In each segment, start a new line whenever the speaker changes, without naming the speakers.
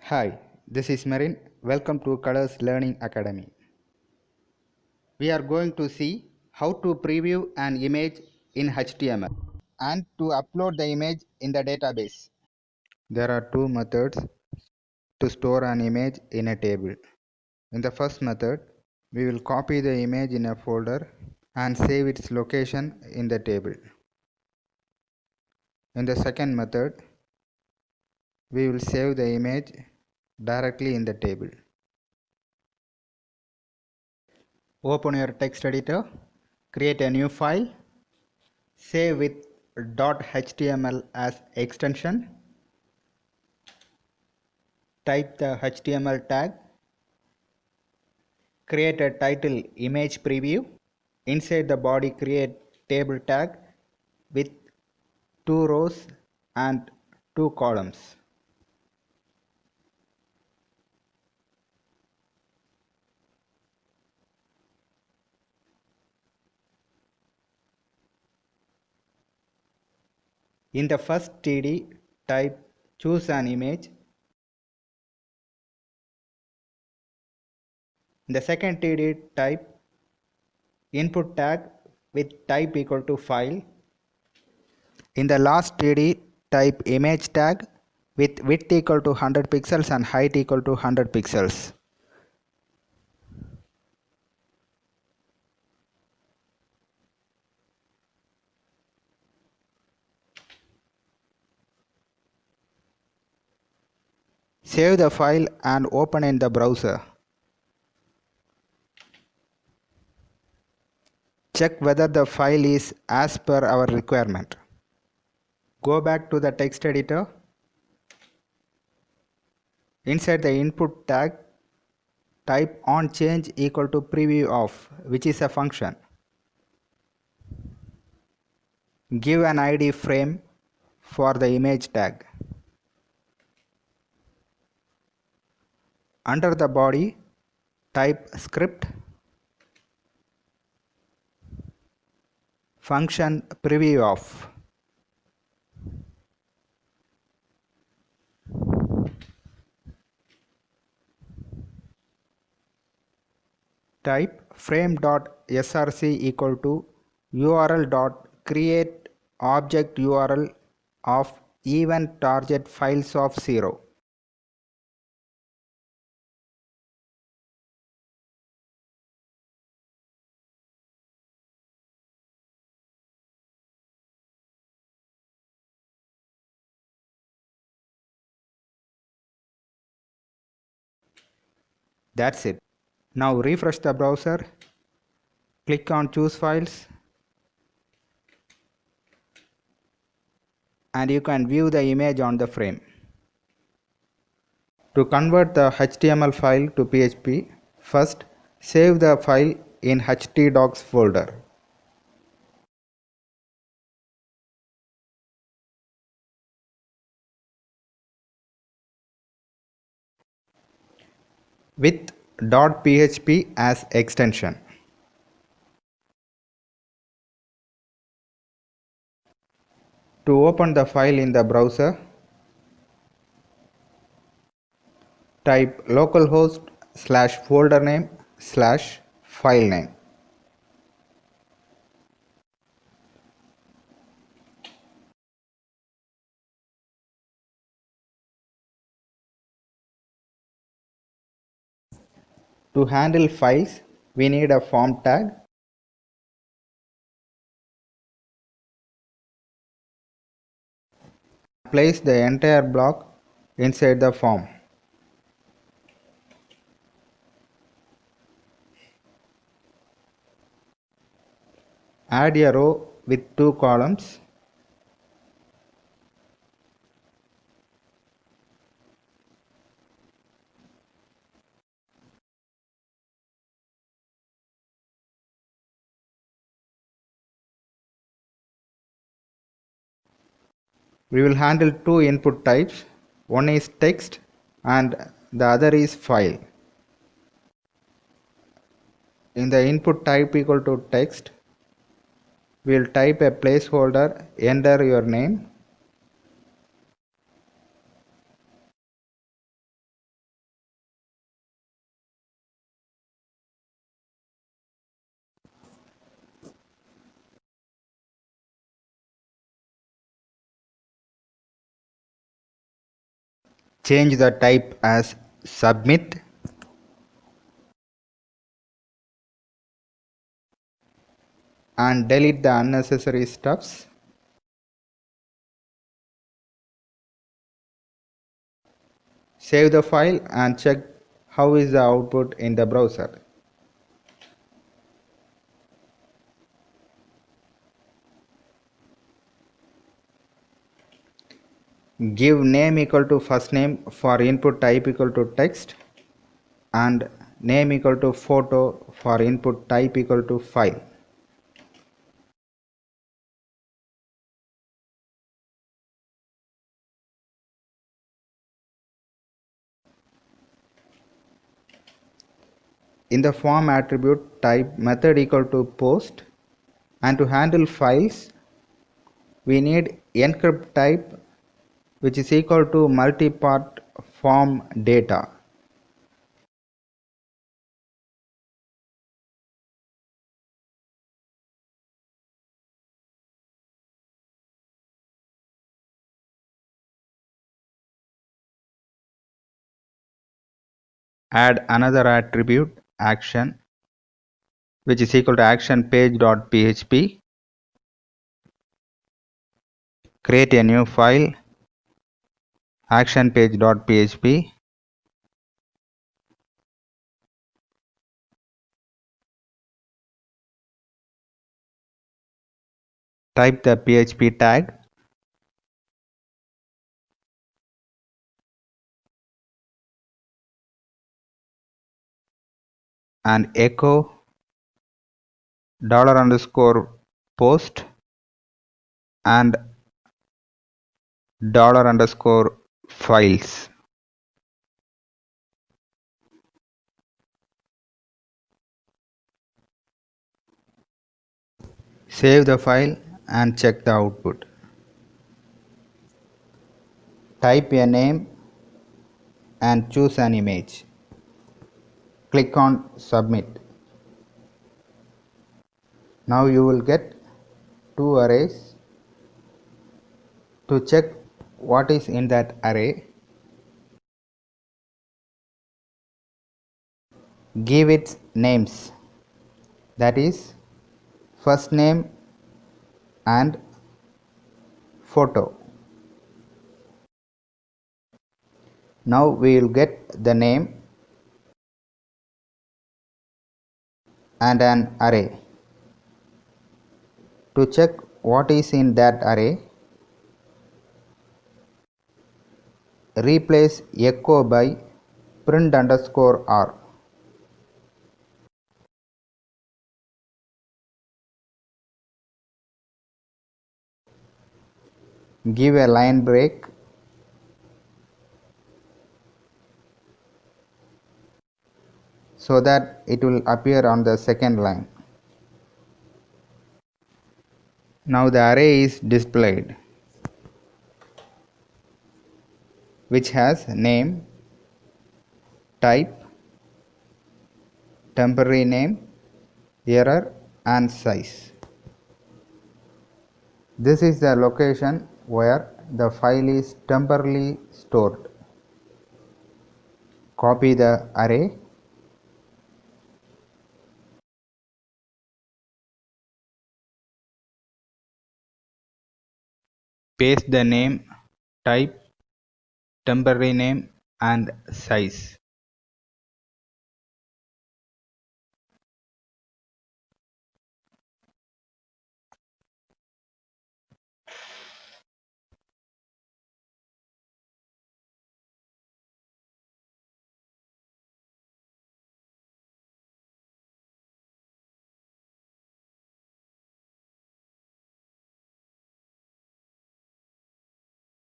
Hi, this is Marin. Welcome to Colors Learning Academy. We are going to see how to preview an image in HTML and to upload the image in the database. There are two methods to store an image in a table. In the first method, we will copy the image in a folder and save its location in the table. In the second method, we will save the image directly in the table. Open your text editor, create a new file, save with .html as extension, type the HTML tag, create a title image preview, inside the body create table tag with 2 rows and 2 columns. In the first TD, type choose an image. In the second TD, type input tag with type equal to file. In the last TD, type image tag with width equal to 100 pixels and height equal to 100 pixels. Save the file and open in the browser. Check whether the file is as per our requirement. Go back to the text editor. Inside the input tag, type onChange equal to preview of, which is a function. Give an ID frame for the image tag. Under the body, type script function preview of. Type frame.src equal to url.create object URL of event target files of 0. That's it. Now refresh the browser, click on choose files, and you can view the image on the frame. To convert the HTML file to PHP, first save the file in htdocs folder. With .php as extension. To open the file in the browser, type localhost/folder name/file name. To handle files, we need a form tag. Place the entire block inside the form. Add a row with 2 columns. We will handle 2 input types. One is text and the other is file. In the input type equal to text, we will type a placeholder, enter your name. Change the type as submit and delete the unnecessary stuffs. Save the file and check how is the output in the browser. Give name equal to first name for input type equal to text and name equal to photo for input type equal to file. In the form attribute, type method equal to post, and to handle files we need encrypt type, which is equal to multipart form data. Add another attribute action, which is equal to action page.php. Create a new file, action page.php. Type the PHP tag and echo $_ and $_ Save the file and check the output. Type a name and choose an image. Click on submit. Now you will get two arrays. To check what is in that array, give it names, that is first name and photo. Now we will get the name and an array. To check what is in that array, replace echo by print_r. Give a line break so that it will appear on the second line. Now the array is displayed, which has name, type, temporary name, error and size. This is the location where the file is temporarily stored. Copy the array, paste the name, type, temporary name and size.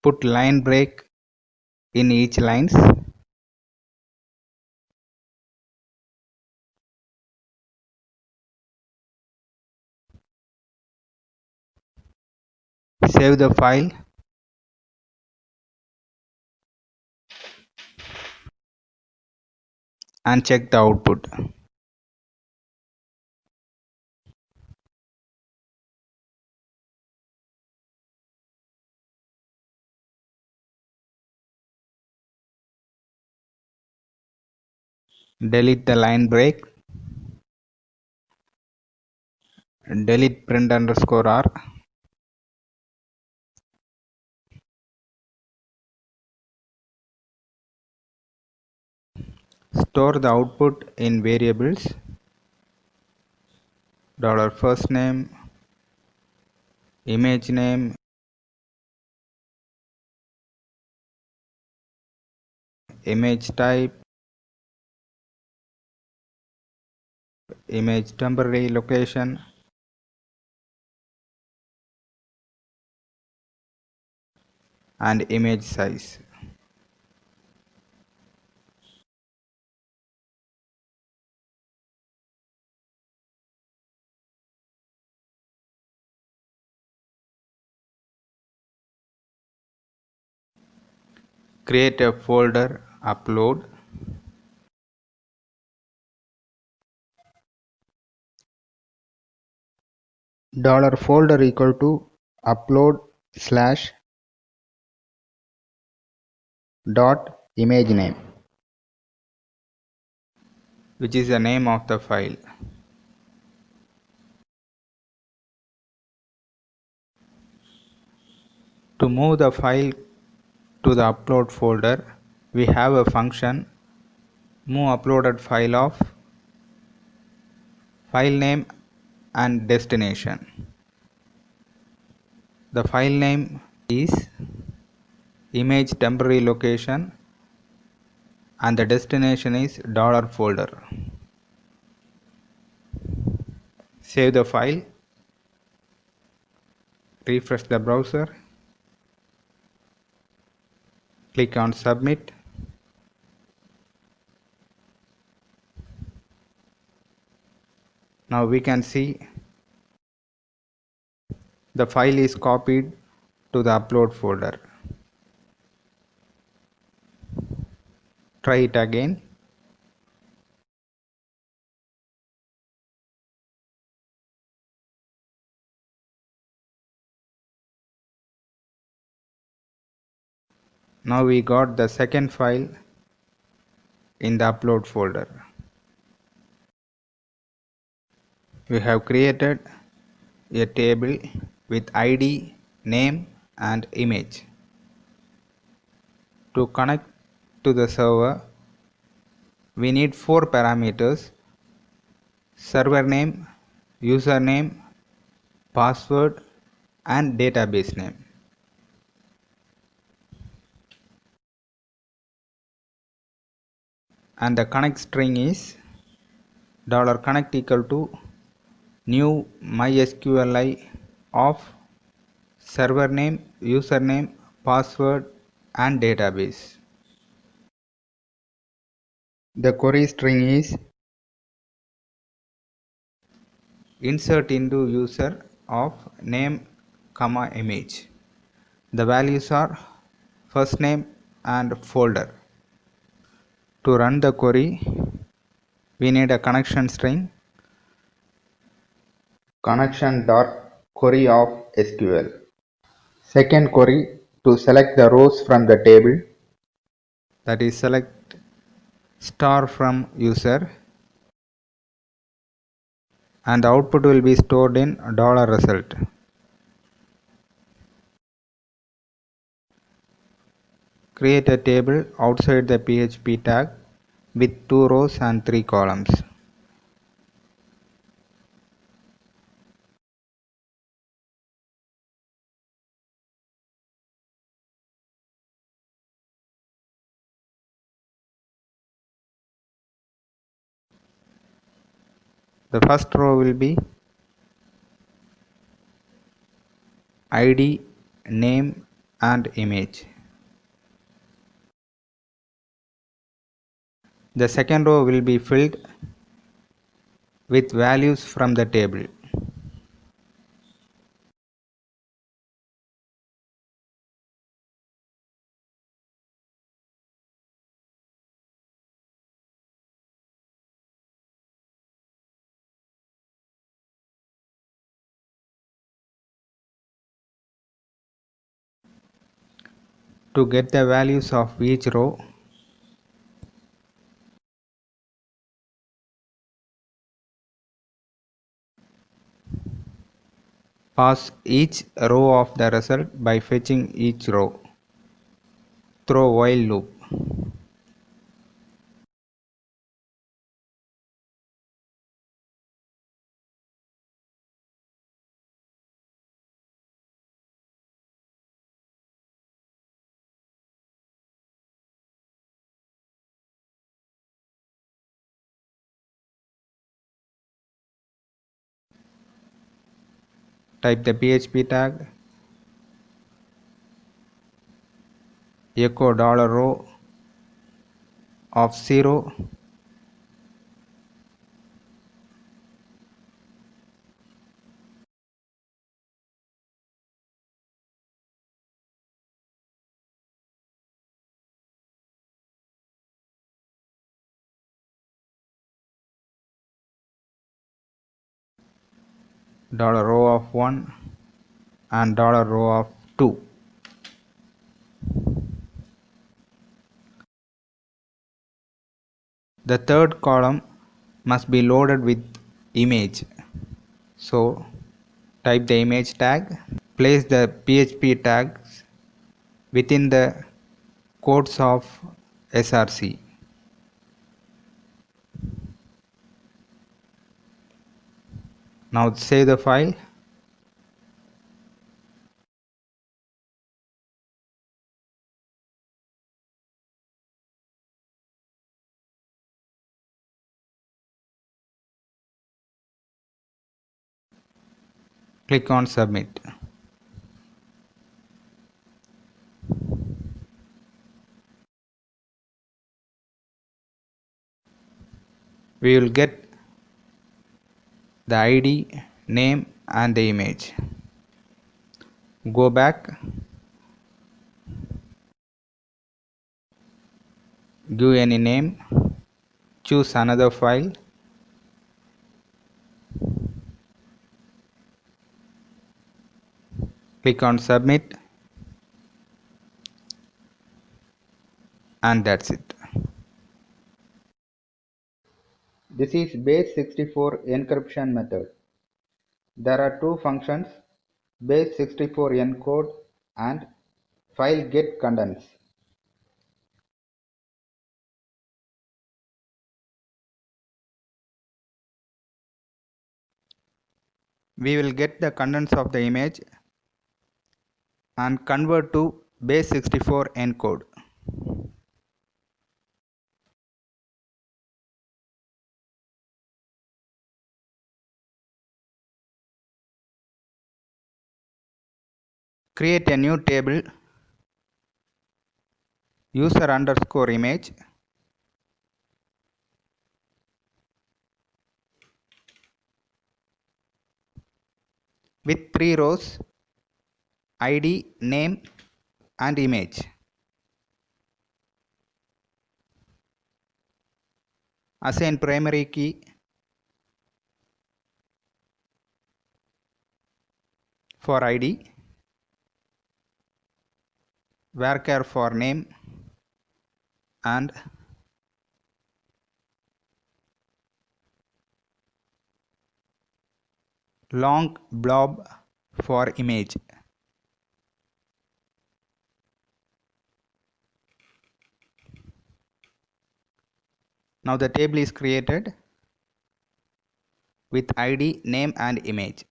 Put line break in each lines. Save the file and check the output. delete the line break, delete print underscore r, store the output in variables $first name, image name, image type, image temporary location, and image size. Create a folder, upload, $folder equal to upload slash dot image name, which is the name of the file. To move the file to the upload folder, we have a function move uploaded file of file name and destination. The file name is image temporary location and the destination is $folder. Save the file, refresh the browser, click on submit. Now we can see the file is copied to the upload folder. Try it again. Now we got the second file in the upload folder. We have created a table with ID, name and image. To connect to the server, we need 4 parameters: server name, username, password and database name. And the connect string is $connect equal to new MySQLi of server name, username, password and database. The query string is insert into user of name, image. The values are first name and folder. To run the query, we need a connection string connection.query of SQL. Second query, to select the rows from the table, that is select star from user, and the output will be stored in $result. Create a table outside the PHP tag with 2 rows and 3 columns. The first row will be ID, name and image. The second row will be filled with values from the table. To get the values of each row, Pass each row of the result by fetching each row through while loop. Type the PHP tag, echo $row of 0, $row of 1 and $row of 2. The third column must be loaded with image. So type the image tag, place the PHP tags within the quotes of src. Now save the file. Click on submit. We will get the ID, name and the image. Go back, give any name, choose another file, click on submit, and that's it. This is base64 encryption method. There are two functions, base64 encode and file get contents. We will get the contents of the image and convert to base64 encode. Create a new table, user underscore image, with 3 rows, ID, name and image. Assign primary key for ID, varchar for name and long blob for image. Now the table is created with ID, name and image.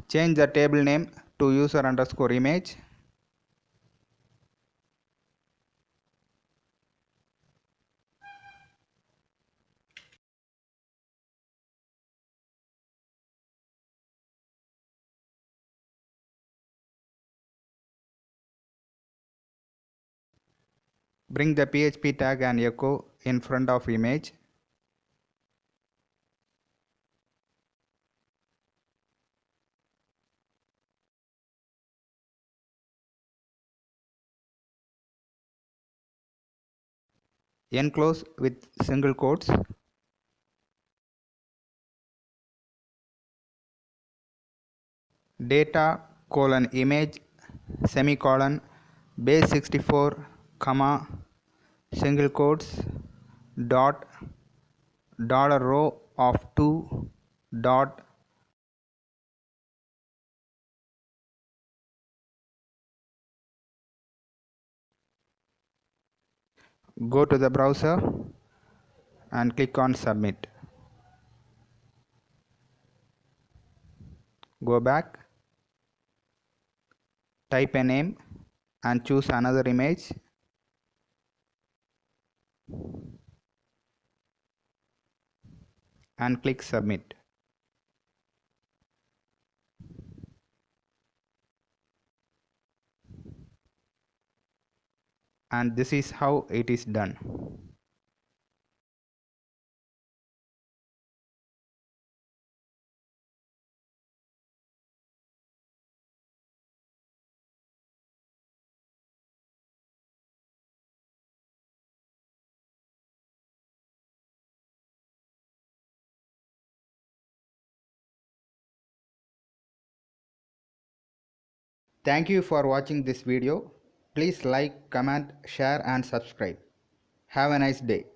Change the table name to user underscore image. Bring the PHP tag and echo in front of image. Enclose with single quotes. Data colon image semicolon base64 comma single quotes dot dollar row of 2 dot go to the browser and click on submit. Go back, type a name and choose another image. And click submit. And this is how it is done. Thank you for watching this video. Please like, comment, share and subscribe. Have a nice day.